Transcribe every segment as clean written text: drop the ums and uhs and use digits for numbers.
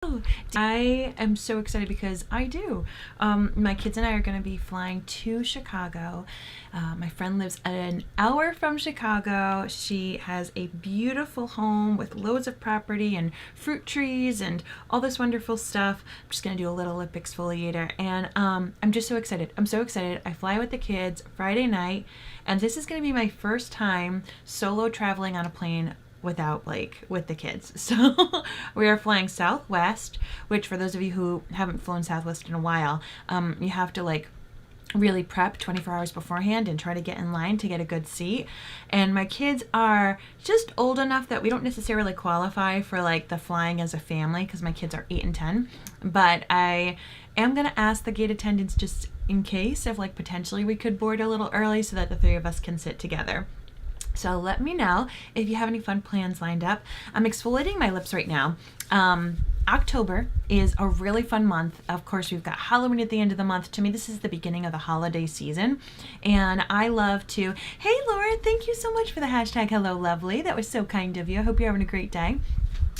I am so excited because I do. My kids and I are going to be flying to Chicago. My friend lives an hour from Chicago. She has a beautiful home with loads of property and fruit trees and all this wonderful stuff. I'm just going to do a little lip exfoliator, and I'm just so excited. I'm so excited. I fly with the kids Friday night, and this is going to be my first time solo traveling on a plane without Blake with the kids. So we are flying Southwest, which for those of you who haven't flown Southwest in a while, you have to really prep 24 hours beforehand and try to get in line to get a good seat. And my kids are just old enough that we don't necessarily qualify for the flying as a family because my kids are 8 and 10. But I am going to ask the gate attendants just in case if potentially we could board a little early so that the three of us can sit together. So let me know if you have any fun plans lined up. I'm exfoliating my lips right now. October is a really fun month. Of course, we've got Halloween at the end of the month. To me, this is the beginning of the holiday season. And I love to... Hey, Laura, thank you so much for the hashtag Hello Lovely. That was so kind of you. I hope you're having a great day.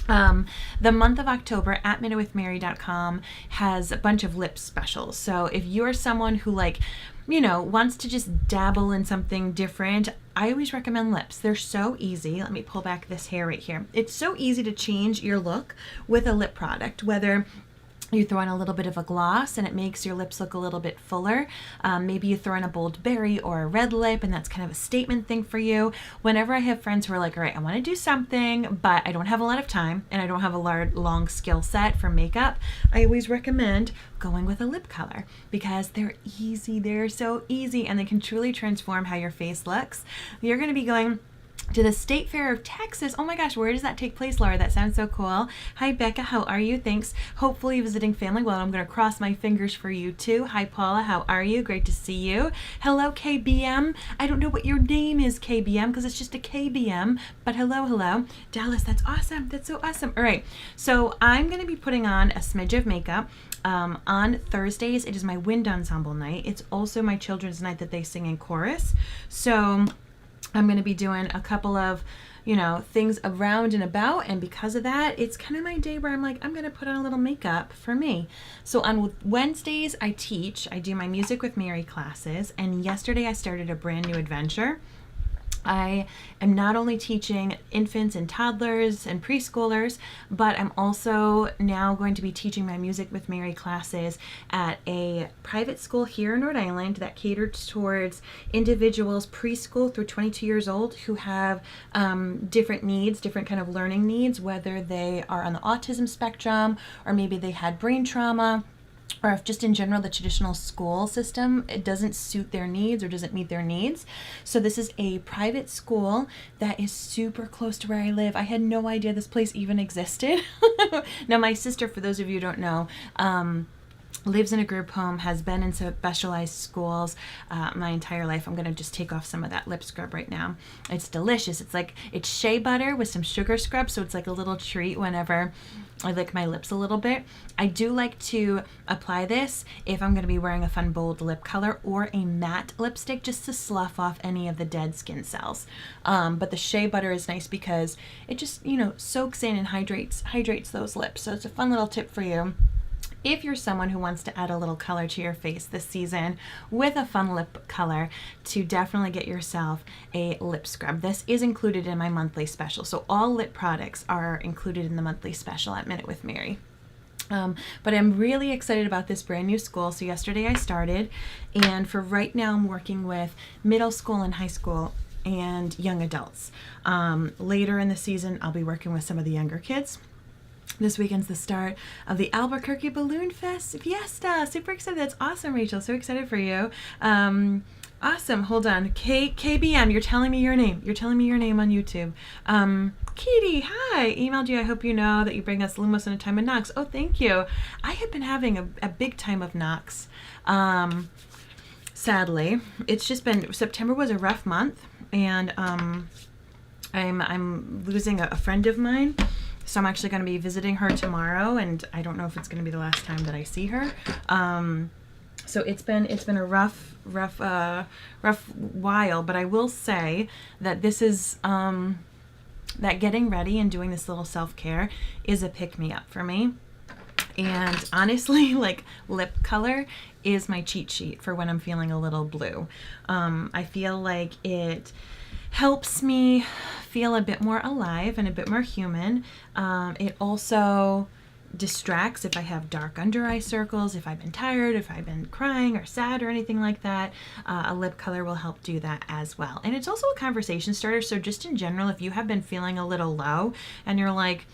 The month of October at minutewithmary.com has a bunch of lip specials. So if you're someone who wants to just dabble in something different, I always recommend lips. They're so easy. Let me pull back this hair right here. It's so easy to change your look with a lip product, whether you throw in a little bit of a gloss and it makes your lips look a little bit fuller. Maybe you throw in a bold berry or a red lip and that's kind of a statement thing for you. Whenever I have friends who are like, all right, I want to do something, but I don't have a lot of time and I don't have a long skill set for makeup, I always recommend going with a lip color because they're easy. They're so easy and they can truly transform how your face looks. You're going to be going to the State Fair of Texas. Oh my gosh, where does that take place, Laura? That sounds so cool. Hi, Becca. How are you? Thanks. Hopefully visiting family. Well, I'm going to cross my fingers for you too. Hi, Paula. How are you? Great to see you. Hello, KBM. I don't know what your name is, KBM, because it's just a KBM, but hello. Dallas, that's awesome. That's so awesome. All right, so I'm going to be putting on a smidge of makeup. On Thursdays, it is my wind ensemble night. It's also my children's night that they sing in chorus. So I'm going to be doing a couple of, things around and about. And because of that, it's kind of my day where I'm I'm going to put on a little makeup for me. So on Wednesdays, I do my Music with Mary classes. And yesterday I started a brand new adventure. I am not only teaching infants and toddlers and preschoolers, but I'm also now going to be teaching my Music with Mary classes at a private school here in Rhode Island that caters towards individuals preschool through 22 years old who have different needs, different kind of learning needs, whether they are on the autism spectrum or maybe they had brain trauma, or if just in general the traditional school system, it doesn't suit their needs or doesn't meet their needs. So this is a private school that is super close to where I live. I had no idea this place even existed. Now my sister, for those of you who don't know, lives in a group home, has been in specialized schools my entire life. I'm going to just take off some of that lip scrub right now. It's delicious. It's shea butter with some sugar scrub, so it's like a little treat whenever I lick my lips a little bit. I do like to apply this if I'm going to be wearing a fun bold lip color or a matte lipstick just to slough off any of the dead skin cells. But the shea butter is nice because it just, soaks in and hydrates those lips. So it's a fun little tip for you if you're someone who wants to add a little color to your face this season with a fun lip color, to definitely get yourself a lip scrub. This is included in my monthly special. So all lip products are included in the monthly special at Minute with Mary. But I'm really excited about this brand new school. So yesterday I started, and for right now I'm working with middle school and high school and young adults. Later in the season I'll be working with some of the younger kids. This weekend's the start of the Albuquerque Balloon Fest Fiesta. Super excited. That's awesome, Rachel. So excited for you. Awesome. Hold on. KBM, you're telling me your name. You're telling me your name on YouTube. Katie, hi. Emailed you. I hope you know that you bring us Lumos in a time of knocks. Oh, thank you. I have been having a big time of knocks. Sadly, it's just been, September was a rough month, and I'm losing a friend of mine. So I'm actually going to be visiting her tomorrow, and I don't know if it's going to be the last time that I see her. So it's been a rough while, but I will say that this is that getting ready and doing this little self-care is a pick-me-up for me. And honestly, like lip color is my cheat sheet for when I'm feeling a little blue. I feel like it helps me feel a bit more alive and a bit more human. It also distracts if I have dark under eye circles, if I've been tired, if I've been crying or sad or anything like that. A lip color will help do that as well. And it's also a conversation starter. So just in general, if you have been feeling a little low and you're like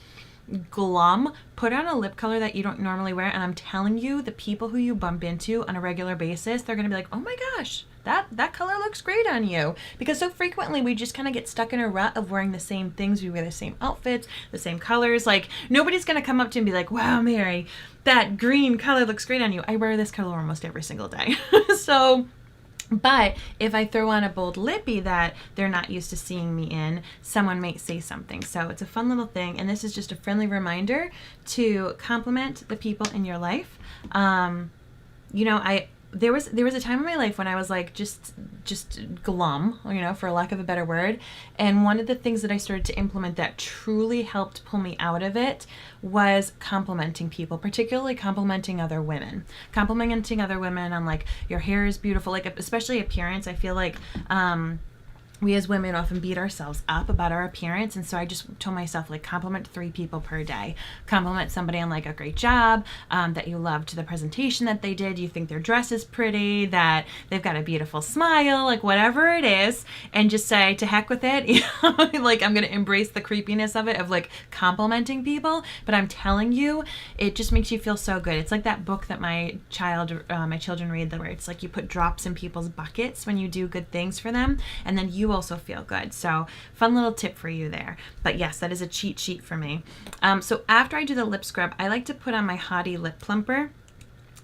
glum, put on a lip color that you don't normally wear, and I'm telling you, the people who you bump into on a regular basis, they're gonna be like, oh my gosh, that color looks great on you. Because so frequently we just kind of get stuck in a rut of wearing the same things. We wear the same outfits, the same colors. Like, nobody's gonna come up to you and be like, wow, Mary, that green color looks great on you. I wear this color almost every single day. So, but if I throw on a bold lippy that they're not used to seeing me in, someone might say something. So it's a fun little thing. And this is just a friendly reminder to compliment the people in your life. You know, there was a time in my life when I was like just glum, you know, for lack of a better word. And one of the things that I started to implement that truly helped pull me out of it was complimenting people, particularly complimenting other women. Complimenting other women on like, your hair is beautiful, like especially appearance. I feel like we as women often beat ourselves up about our appearance. And so I just told myself, like, compliment 3 people per day. Compliment somebody on like a great job, that you loved the presentation that they did, you think their dress is pretty, that they've got a beautiful smile, like whatever it is, and just say, to heck with it. You know, like, I'm going to embrace the creepiness of it, of like complimenting people. But I'm telling you, it just makes you feel so good. It's like that book that my children read, where it's like you put drops in people's buckets when you do good things for them, and then you also feel good. So fun little tip for you there. But yes, that is a cheat sheet for me. So after I do the lip scrub, I like to put on my Hottie Lip Plumper.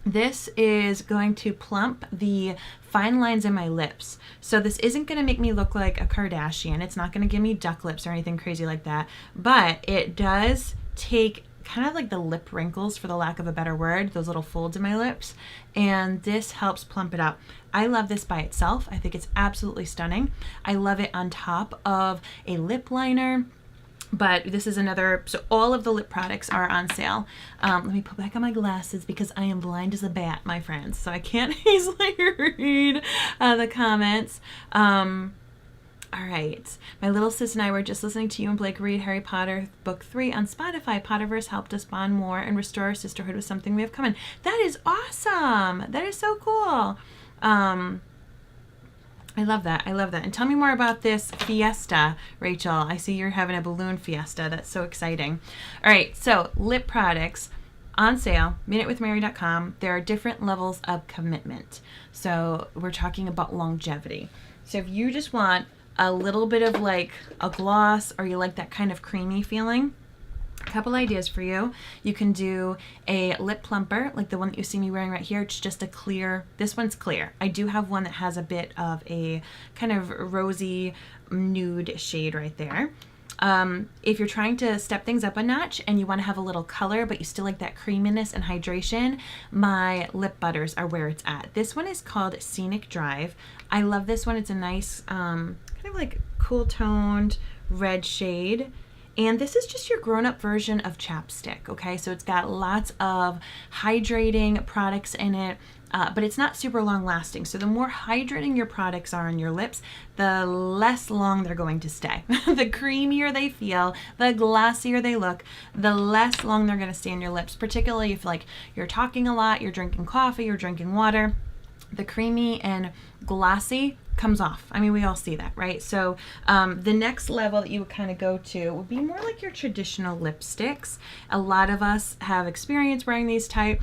This is going to plump the fine lines in my lips. So this isn't going to make me look like a Kardashian. It's not going to give me duck lips or anything crazy like that. But it does take kind of like the lip wrinkles, for the lack of a better word, those little folds in my lips, and this helps plump it up. I love this by itself. I think it's absolutely stunning. I love it on top of a lip liner. But this is another, so all of the lip products are on sale. Let me put back on my glasses because I am blind as a bat, my friends, so I can't easily read the comments. All right. My little sis and I were just listening to you and Blake read Harry Potter Book 3 on Spotify. Potterverse helped us bond more and restore our sisterhood with something we have coming. That is awesome. That is so cool. I love that. I love that. And tell me more about this fiesta, Rachel. I see you're having a balloon fiesta. That's so exciting. All right. So lip products on sale, minutewithmary.com. There are different levels of commitment. So we're talking about longevity. So if you just want a little bit of like a gloss, or you like that kind of creamy feeling, a couple ideas for you. You can do a lip plumper like the one that you see me wearing right here. It's just a clear, this one's clear. I do have one that has a bit of a kind of rosy nude shade right there. If you're trying to step things up a notch and you want to have a little color, but you still like that creaminess and hydration, my lip butters are where it's at. This one is called Scenic Drive. I love this one. It's a nice, kind of like cool toned red shade. And this is just your grown-up version of chapstick, okay? So it's got lots of hydrating products in it, but it's not super long-lasting. So the more hydrating your products are on your lips, the less long they're going to stay. The creamier they feel, the glossier they look, the less long they're going to stay on your lips, particularly if like you're talking a lot, you're drinking coffee, you're drinking water. The creamy and glossy comes off. I mean, we all see that, right? So the next level that you would kind of go to would be more like your traditional lipsticks. A lot of us have experience wearing these type.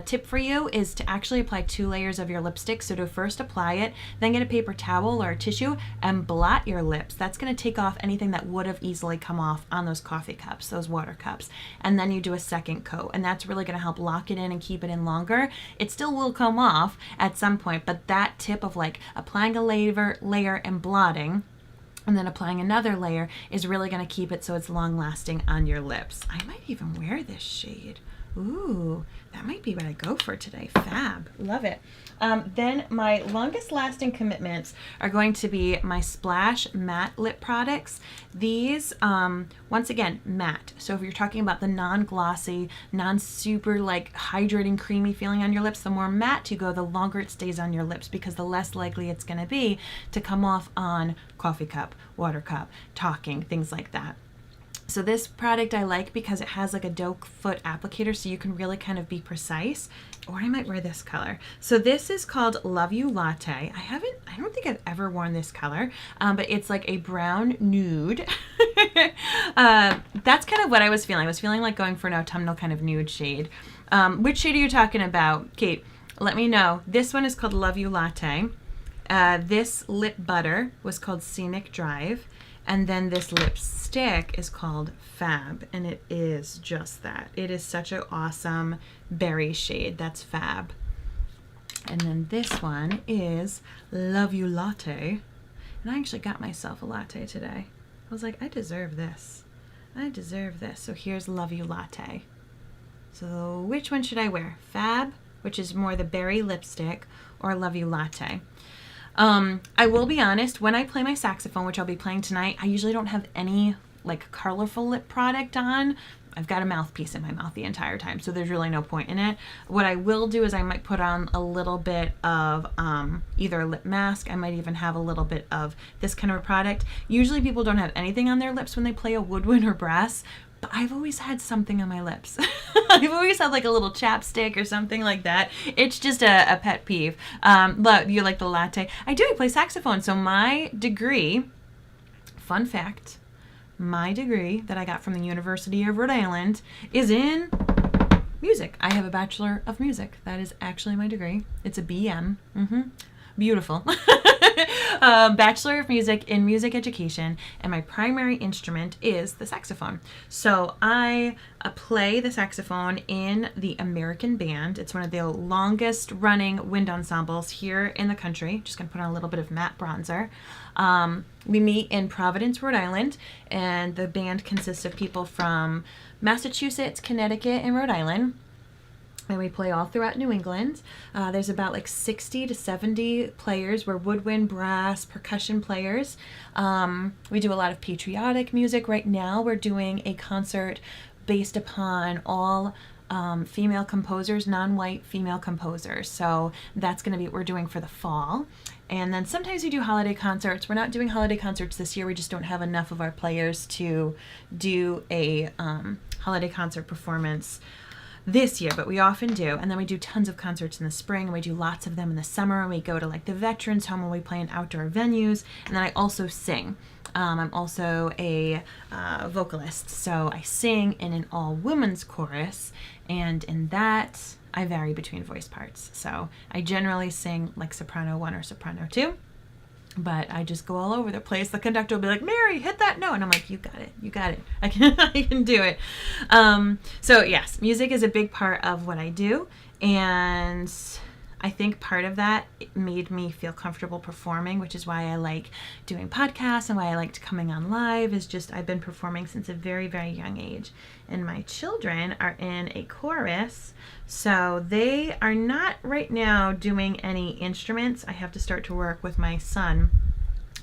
Tip for you is to actually apply 2 layers of your lipstick. So to first apply it, then get a paper towel or a tissue and blot your lips. That's going to take off anything that would have easily come off on those coffee cups, those water cups. And then you do a second coat, and that's really going to help lock it in and keep it in longer. It still will come off at some point, but that tip of like applying a layer and blotting and then applying another layer is really going to keep it so it's long lasting on your lips. I might even wear this shade. Ooh, that might be what I go for today. Fab. Love it. Then my longest lasting commitments are going to be my Splash matte lip products. These, once again, matte. So if you're talking about the non-glossy, non-super like hydrating, creamy feeling on your lips, the more matte you go, the longer it stays on your lips, because the less likely it's going to be to come off on coffee cup, water cup, talking, things like that. So this product I like because it has like a doe foot applicator, so you can really kind of be precise. Or I might wear this color. So this is called Love You Latte. I don't think I've ever worn this color, but it's like a brown nude. That's kind of what I was feeling. I was feeling like going for an autumnal kind of nude shade. Which shade are you talking about, Kate? Let me know. This one is called Love You Latte. This lip butter was called Scenic Drive. And then this lipstick is called Fab, and it is just that. It is such an awesome berry shade. That's Fab. And then this one is Love You Latte. And I actually got myself a latte today. I was like, I deserve this. I deserve this. So here's Love You Latte. So which one should I wear? Fab, which is more the berry lipstick, or Love You Latte? I will be honest, when I play my saxophone, which I'll be playing tonight, I usually don't have any like colorful lip product on. I've got a mouthpiece in my mouth the entire time, so there's really no point in it. What I will do is I might put on a little bit of either a lip mask. I might even have a little bit of this kind of a product. Usually people don't have anything on their lips when they play a woodwind or brass, but I've always had something on my lips. I've always had like a little chapstick or something like that. It's just a pet peeve. Look, you like the latte? I do. I play saxophone. So my degree, fun fact, my degree that I got from the University of Rhode Island is in music. I have a Bachelor of Music. That is actually my degree. It's a BM. Beautiful. Bachelor of Music in Music Education, and my primary instrument is the saxophone. So I play the saxophone in the American Band. It's one of the longest running wind ensembles here in the country. Just gonna put on a little bit of matte bronzer. We meet in Providence, Rhode Island, and the band consists of people from Massachusetts, Connecticut, and Rhode Island. And we play all throughout New England. There's about like 60 to 70 players. We're woodwind, brass, percussion players. We do a lot of patriotic music. Right now we're doing a concert based upon all female composers, non-white female composers. So that's going to be what we're doing for the fall. And then sometimes we do holiday concerts. We're not doing holiday concerts this year. We just don't have enough of our players to do a holiday concert performance this year, but we often do. And then we do tons of concerts in the spring, and we do lots of them in the summer, and we go to like the Veterans Home and we play in outdoor venues. And then I also sing. I'm also a vocalist, so I sing in an all-women's chorus, and in that I vary between voice parts. So I generally sing like soprano 1 or soprano 2. But I just go all over the place. The conductor will be like, Mary, hit that note. And I'm like, you got it. I can do it. So yes, music is a big part of what I do. And I think part of that made me feel comfortable performing, which is why I like doing podcasts and why I liked coming on live, is just I've been performing since a very, very young age. And my children are in a chorus, so they are not right now doing any instruments. I have to start to work with my son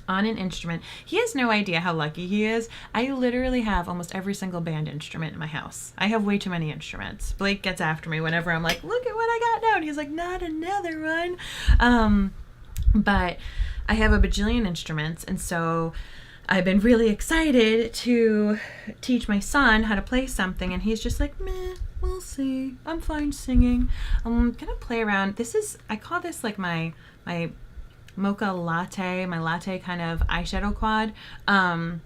on an instrument. He has no idea how lucky he is. I literally have almost every single band instrument in my house. I have way too many instruments. Blake gets after me whenever I'm like, look at what I got now. And he's like, not another one. But I have a bajillion instruments, and so I've been really excited to teach my son how to play something, and he's just like, meh, we'll see. I'm fine singing. I'm gonna play around. I call this like my mocha latte, my latte kind of eyeshadow quad. I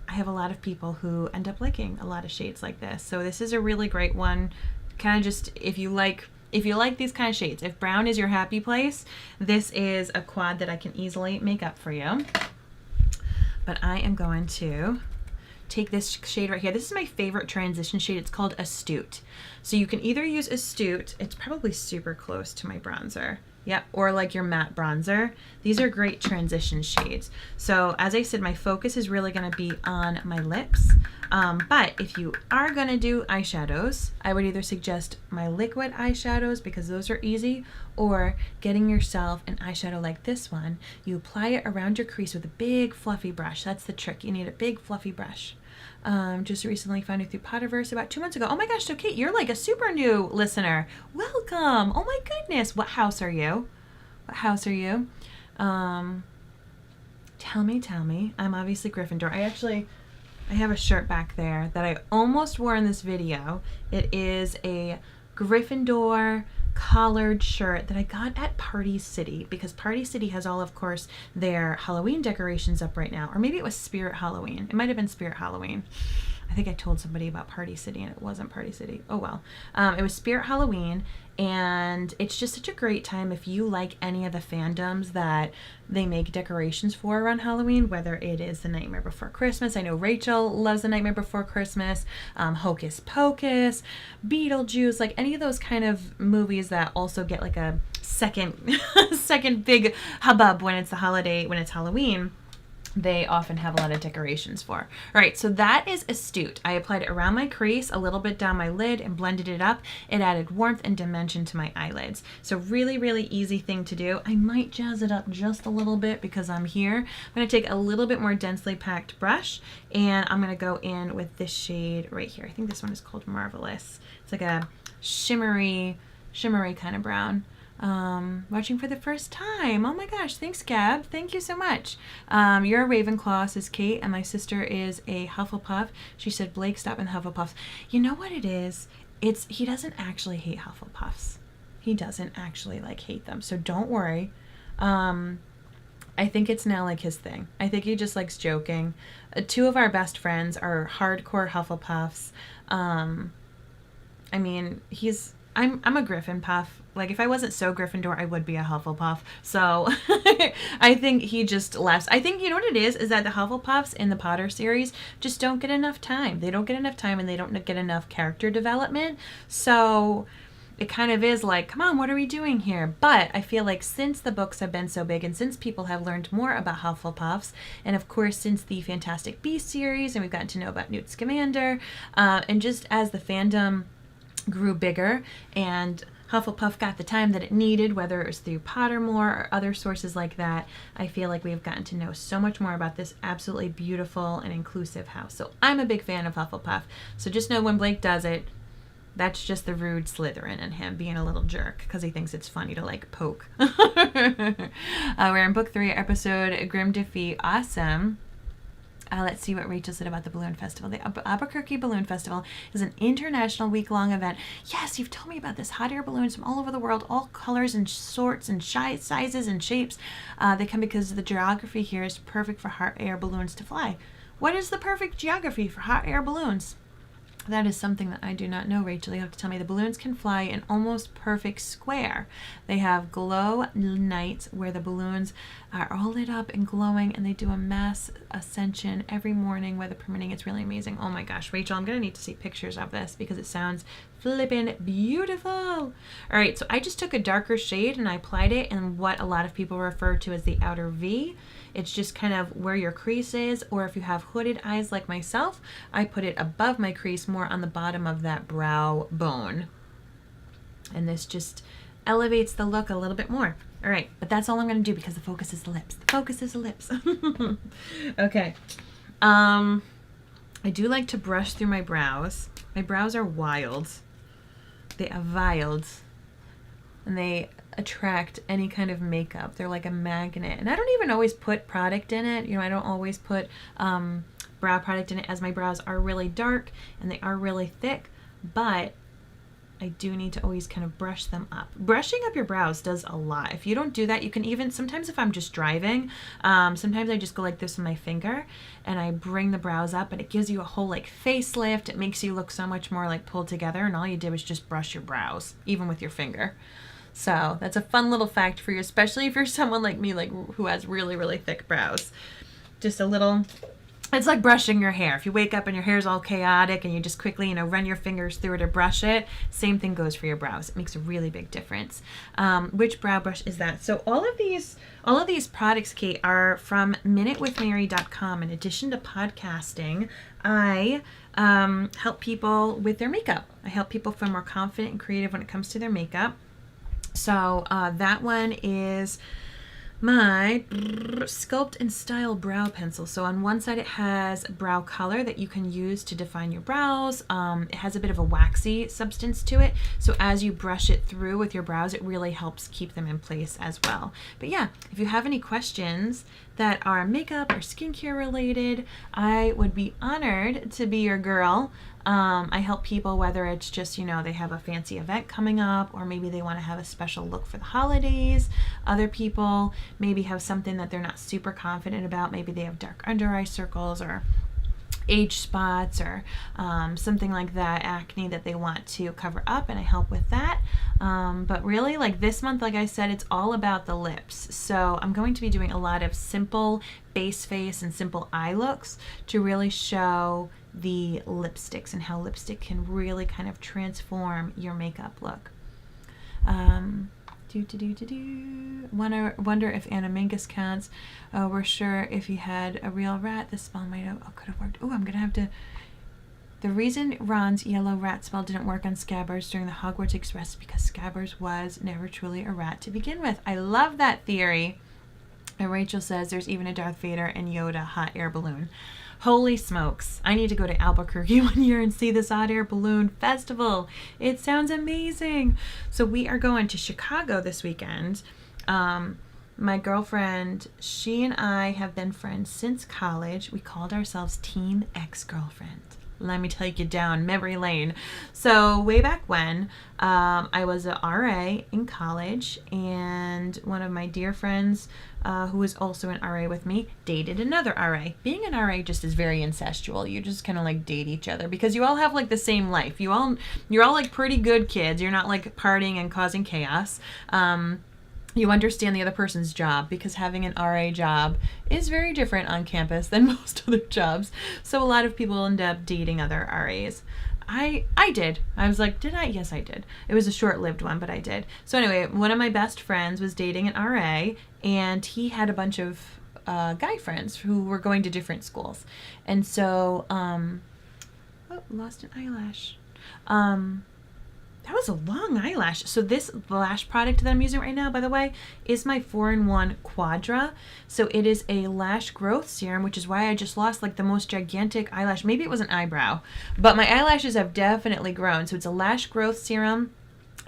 have a lot of people who end up liking a lot of shades like this. So this is a really great one. Kind of just, if you like these kind of shades, if brown is your happy place, this is a quad that I can easily make up for you. But I am going to take this shade right here. This is my favorite transition shade. It's called Astute. So you can either use Astute. It's probably super close to my bronzer. Yep, or like your matte bronzer. These are great transition shades. So as I said, my focus is really going to be on my lips. But if you are going to do eyeshadows, I would either suggest my liquid eyeshadows because those are easy, or getting yourself an eyeshadow like this one. You apply it around your crease with a big fluffy brush. That's the trick. You need a big fluffy brush. Just recently found you through Potterverse about 2 months ago. Oh my gosh, so Kate, you're like a super new listener. Welcome. Oh my goodness. What house are you? What house are you? Tell me. I'm obviously Gryffindor. I have a shirt back there that I almost wore in this video. It is a Gryffindor collared shirt that I got at Party City, because Party City has all, of course, their Halloween decorations up right now. Or maybe it was Spirit Halloween. It might have been Spirit Halloween. I think I told somebody about Party City and it wasn't Party City. Oh well. It was Spirit Halloween, and it's just such a great time if you like any of the fandoms that they make decorations for around Halloween, whether it is The Nightmare Before Christmas. I know Rachel loves The Nightmare Before Christmas, Hocus Pocus, Beetlejuice, like any of those kind of movies that also get like a second big hubbub when it's the holiday, when it's Halloween. They often have a lot of decorations for. All right, so that is Astute. I applied it around my crease, a little bit down my lid, and blended it up. It added warmth and dimension to my eyelids. So really, really easy thing to do. I might jazz it up just a little bit because I'm here. I'm going to take a little bit more densely packed brush, and I'm going to go in with this shade right here. I think this one is called Marvelous. It's like a shimmery kind of brown. Watching for the first time. Oh my gosh, thanks Gab. Thank you so much. You're a Ravenclaw, says Kate, and my sister is a Hufflepuff. She said, Blake, stop in Hufflepuffs. You know what it is? He doesn't actually hate Hufflepuffs. He doesn't actually like hate them, so don't worry. I think it's now like his thing. I think he just likes joking. Two of our best friends are hardcore Hufflepuffs. I mean, I'm a Griffin puff. Like, if I wasn't so Gryffindor, I would be a Hufflepuff. So I think he just laughs. I think, you know what it is that the Hufflepuffs in the Potter series just don't get enough time. They don't get enough time, and they don't get enough character development. So it kind of is like, come on, what are we doing here? But I feel like since the books have been so big, and since people have learned more about Hufflepuffs, and of course since the Fantastic Beasts series, and we've gotten to know about Newt Scamander, and just as the fandom grew bigger and Hufflepuff got the time that it needed, whether it was through Pottermore or other sources like that, I feel like we've gotten to know so much more about this absolutely beautiful and inclusive house. So I'm a big fan of Hufflepuff. So just know when Blake does it, that's just the rude Slytherin in him being a little jerk because he thinks it's funny to like poke. We're in book 3, episode Grim Defeat. Awesome. Let's see what Rachel said about the Balloon Festival. The Albuquerque Balloon Festival is an international week-long event. Yes, you've told me about this. Hot air balloons from all over the world, all colors and sorts and sizes and shapes. They come because the geography here is perfect for hot air balloons to fly. What is the perfect geography for hot air balloons? That is something that I do not know, Rachel. You have to tell me. The balloons can fly in almost perfect square. They have glow nights where the balloons are all lit up and glowing, and they do a mass ascension every morning, weather permitting. It's really amazing. Oh my gosh, Rachel, I'm going to need to see pictures of this because it sounds flippin' beautiful. All right, so I just took a darker shade and I applied it in what a lot of people refer to as the outer V. It's just kind of where your crease is, or if you have hooded eyes like myself, I put it above my crease, more on the bottom of that brow bone. And this just elevates the look a little bit more. All right, but that's all I'm going to do because the focus is the lips. The focus is the lips. Okay. I do like to brush through my brows. My brows are wild. They are wild. And they attract any kind of makeup. They're like a magnet. And I don't even always put product in it. You know, I don't always put brow product in it, as my brows are really dark and they are really thick, but I do need to always kind of brush them up. Brushing up your brows does a lot. If you don't do that, you can even, sometimes if I'm just driving, sometimes I just go like this with my finger and I bring the brows up, and it gives you a whole like facelift. It makes you look so much more like pulled together, and all you did was just brush your brows, even with your finger. So that's a fun little fact for you, especially if you're someone like me, like who has really, really thick brows. Just a little It's like brushing your hair. If you wake up and your hair's all chaotic and you just quickly, run your fingers through it to brush it, same thing goes for your brows. It makes a really big difference. Which brow brush is that? So all of these products, Kate, are from minutewithmary.com. In addition to podcasting, I help people with their makeup. I help people feel more confident and creative when it comes to their makeup. So that one is my Sculpt and Style Brow Pencil. So on one side it has brow color that you can use to define your brows. It has a bit of a waxy substance to it. So as you brush it through with your brows, it really helps keep them in place as well. But yeah, if you have any questions that are makeup or skincare related, I would be honored to be your girl. I help people, whether it's just, they have a fancy event coming up, or maybe they want to have a special look for the holidays. Other people maybe have something that they're not super confident about. Maybe they have dark under eye circles or age spots or something like that, acne that they want to cover up, and I help with that. But really, like this month, like I said, it's all about the lips. So I'm going to be doing a lot of simple base face and simple eye looks to really show the lipsticks and how lipstick can really kind of transform your makeup look. Wonder if Anna Mingus counts. We're sure if he had a real rat, the spell could have worked. I'm gonna have to. The reason Ron's yellow rat spell didn't work on Scabbers during the Hogwarts Express is because Scabbers was never truly a rat to begin with. I love that theory. And Rachel says there's even a Darth Vader and Yoda hot air balloon. Holy smokes. I need to go to Albuquerque one year and see this hot air balloon festival. It sounds amazing. So we are going to Chicago this weekend. My girlfriend, she and I have been friends since college. We called ourselves Team Ex-Girlfriend. Let me take you down memory lane. So way back when, I was a RA in college, and one of my dear friends, who was also an RA with me, dated another RA. Being an RA just is very incestual. You just kind of like date each other because you all have like the same life. You're all like pretty good kids. You're not like partying and causing chaos. You understand the other person's job, because having an RA job is very different on campus than most other jobs. So a lot of people end up dating other RAs. I did. I was like, did I? Yes, I did. It was a short-lived one, but I did. So anyway, one of my best friends was dating an RA, and he had a bunch of guy friends who were going to different schools. And so, lost an eyelash. That was a long eyelash. So this lash product that I'm using right now, by the way, is my 4-in-1 Quadra. So it is a lash growth serum, which is why I just lost like the most gigantic eyelash. Maybe it was an eyebrow, but my eyelashes have definitely grown. So it's a lash growth serum,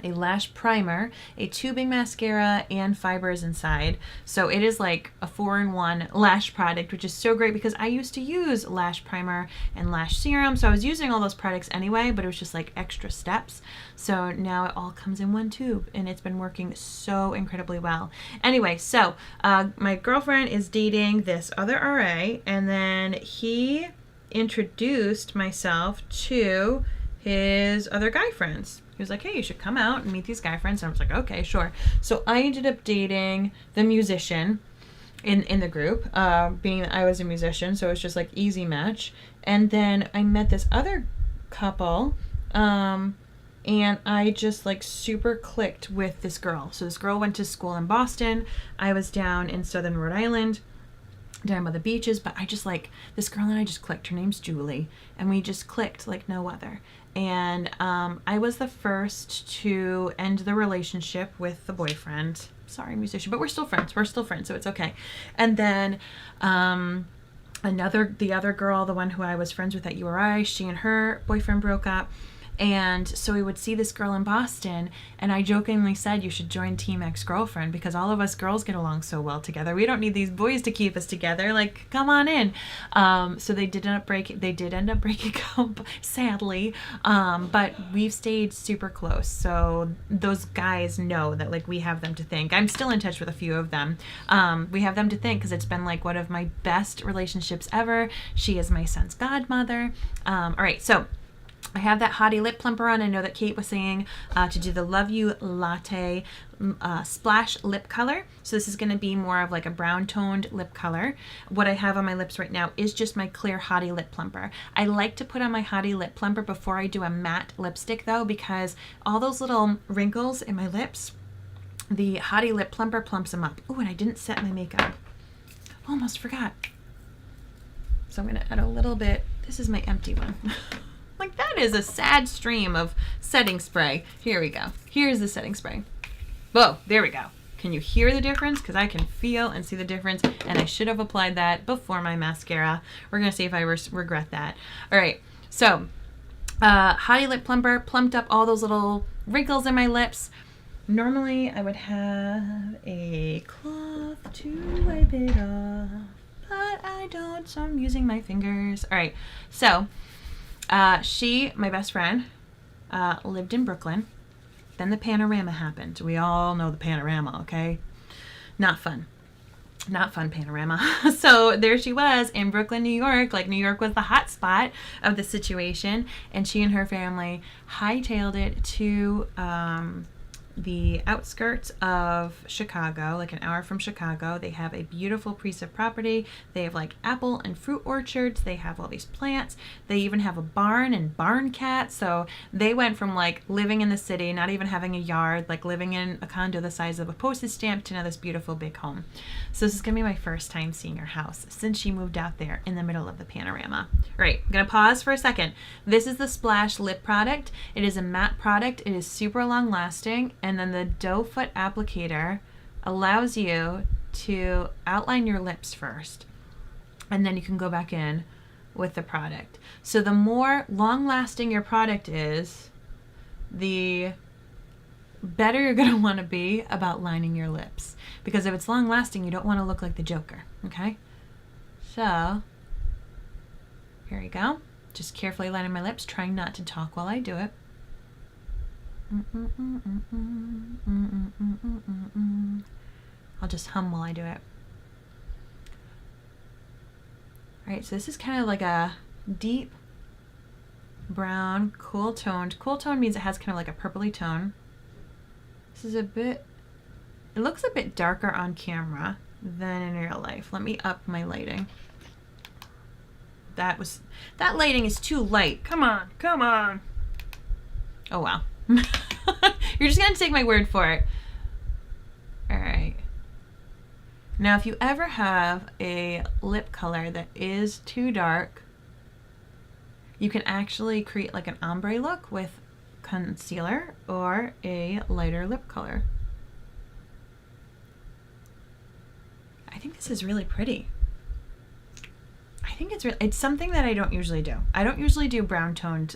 a lash primer, a tubing mascara, and fibers inside. So it is like a 4-in-1 lash product, which is so great because I used to use lash primer and lash serum. So I was using all those products anyway, but it was just like extra steps. So now it all comes in one tube, and it's been working so incredibly well. Anyway, so my girlfriend is dating this other RA, and then he introduced myself to his other guy friends. He was like, hey, you should come out and meet these guy friends. And I was like, okay, sure. So I ended up dating the musician in the group, being that I was a musician. So it was just like easy match. And then I met this other couple, and I just like super clicked with this girl. So this girl went to school in Boston. I was down in southern Rhode Island, down by the beaches, but I just like, this girl and I just clicked. Her name's Julie, and we just clicked like no other. And I was the first to end the relationship with the boyfriend. Sorry, musician, but we're still friends. We're still friends, so it's okay. And then the other girl, the one who I was friends with at URI, she and her boyfriend broke up. And so we would see this girl in Boston, and I jokingly said, you should join Team Ex-Girlfriend because all of us girls get along so well together. We don't need these boys to keep us together. Like, come on in. So they did end up breaking up, sadly. But we've stayed super close. So those guys know that like we have them to thank. I'm still in touch with a few of them. We have them to thank because it's been like one of my best relationships ever. She is my son's godmother. All right, so I have that Hottie Lip Plumper on. I know that Kate was saying to do the Love You Latte Splash Lip Color. So this is going to be more of like a brown toned lip color. What I have on my lips right now is just my clear Hottie Lip Plumper. I like to put on my Hottie Lip Plumper before I do a matte lipstick though, because all those little wrinkles in my lips, the Hottie Lip Plumper plumps them up. Oh, and I didn't set my makeup. Almost forgot. So I'm going to add a little bit. This is my empty one. Like, that is a sad stream of setting spray. Here we go. Here's the setting spray. Whoa, there we go. Can you hear the difference? Because I can feel and see the difference, and I should have applied that before my mascara. We're going to see if I regret that. All right, so Hottie Lip Plumper plumped up all those little wrinkles in my lips. Normally, I would have a cloth to wipe it off, but I don't, so I'm using my fingers. All right, so my best friend, lived in Brooklyn. Then the panorama happened. We all know the panorama, okay? Not fun. Not fun panorama. So there she was in Brooklyn, New York. Like, New York was the hot spot of the situation. And she and her family hightailed it to the outskirts of Chicago, like an hour from Chicago. They have a beautiful piece of property. They have like apple and fruit orchards. They have all these plants. They even have a barn and barn cats. So they went from like living in the city, not even having a yard, like living in a condo the size of a postage stamp, to now this beautiful big home. So this is gonna be my first time seeing her house since she moved out there in the middle of the panorama. All right, I'm gonna pause for a second. This is the Splash Lip product. It is a matte product. It is super long lasting. And then the Doe Foot applicator allows you to outline your lips first, and then you can go back in with the product. So the more long lasting your product is, the better you're going to want to be about lining your lips. Because if it's long lasting, you don't want to look like the Joker, okay? So here you go. Just carefully lining my lips, trying not to talk while I do it. I'll just hum while I do it. Alright, so this is kind of like a deep brown, cool toned. Cool tone means it has kind of like a purpley tone. This is it looks a bit darker on camera than in real life. Let me up my lighting. That lighting is too light. Come on, come on. Oh wow. You're just gonna take my word for it. All right. Now, if you ever have a lip color that is too dark, you can actually create like an ombre look with concealer or a lighter lip color. I think this is really pretty. I think it's something that I don't usually do. I don't usually do brown toned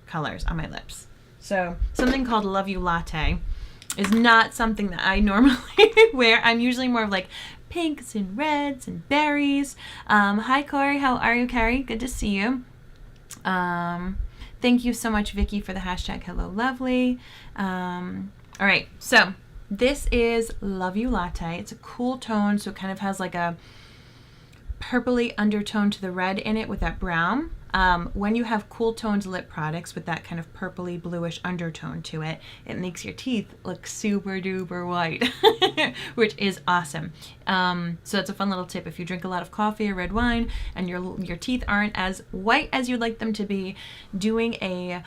colors on my lips. So something called Love You Latte is not something that I normally wear. I'm usually more of like pinks and reds and berries. Hi Corey, how are you, Carrie? Good to see you. Thank you so much, Vicky, for the hashtag Hello Lovely. All right, so this is Love You Latte. It's a cool tone, so it kind of has like a purpley undertone to the red in it with that brown. When you have cool toned lip products with that kind of purpley bluish undertone to it, it makes your teeth look super duper white, which is awesome. So it's a fun little tip. If you drink a lot of coffee or red wine and your teeth aren't as white as you'd like them to be, doing a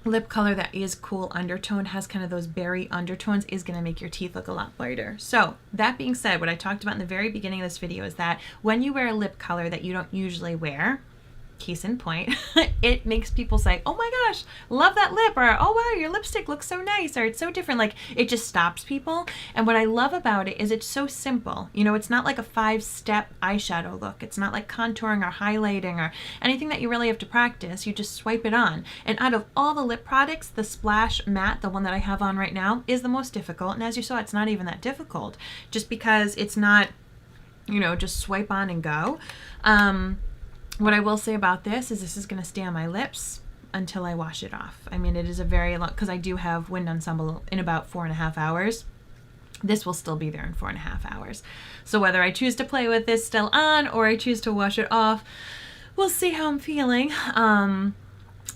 lip color that is cool undertone, has kind of those berry undertones, is going to make your teeth look a lot whiter. So that being said, what I talked about in the very beginning of this video is that when you wear a lip color that you don't usually wear, case in point, it makes people say, oh my gosh, love that lip, or oh wow, your lipstick looks so nice, or it's so different. Like, it just stops people. And what I love about it is it's so simple. You know, it's not like a 5-step eyeshadow look. It's not like contouring or highlighting or anything that you really have to practice. You just swipe it on. And out of all the lip products, the Splash Matte, the one that I have on right now, is the most difficult. And as you saw, it's not even that difficult, just because it's not, you know, just swipe on and go. What I will say about this is going to stay on my lips until I wash it off. I mean, it is a very long, because I do have wind ensemble in about 4.5 hours. This will still be there in 4.5 hours. So whether I choose to play with this still on or I choose to wash it off, we'll see how I'm feeling.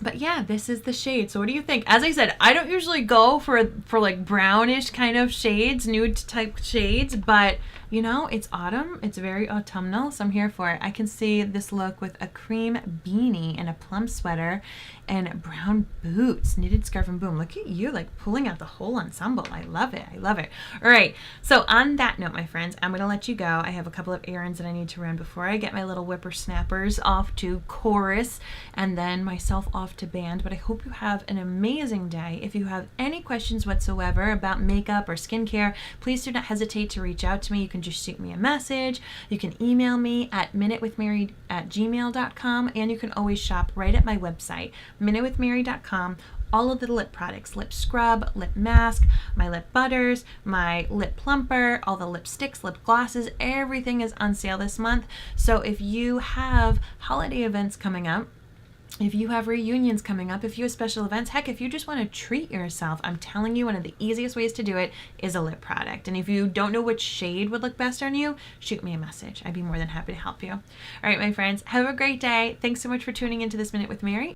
But yeah, this is the shade. So what do you think? As I said, I don't usually go for like brownish kind of shades, nude type shades, but you know, it's autumn. It's very autumnal, so I'm here for it. I can see this look with a cream beanie and a plum sweater and brown boots, knitted scarf, and boom. Look at you, like pulling out the whole ensemble. I love it. I love it. All right. So on that note, my friends, I'm going to let you go. I have a couple of errands that I need to run before I get my little whippersnappers off to chorus and then myself off to band. But I hope you have an amazing day. If you have any questions whatsoever about makeup or skincare, please do not hesitate to reach out to me. You can just shoot me a message. You can email me at minutewithmary@gmail.com, and you can always shop right at my website, minutewithmary.com. All of the lip products, lip scrub, lip mask, my lip butters, my lip plumper, all the lipsticks, lip glosses, everything is on sale this month. So if you have holiday events coming up, if you have reunions coming up, if you have special events, heck, if you just want to treat yourself, I'm telling you, one of the easiest ways to do it is a lip product. And if you don't know which shade would look best on you, shoot me a message. I'd be more than happy to help you. All right, my friends, have a great day. Thanks so much for tuning into this Minute with Mary.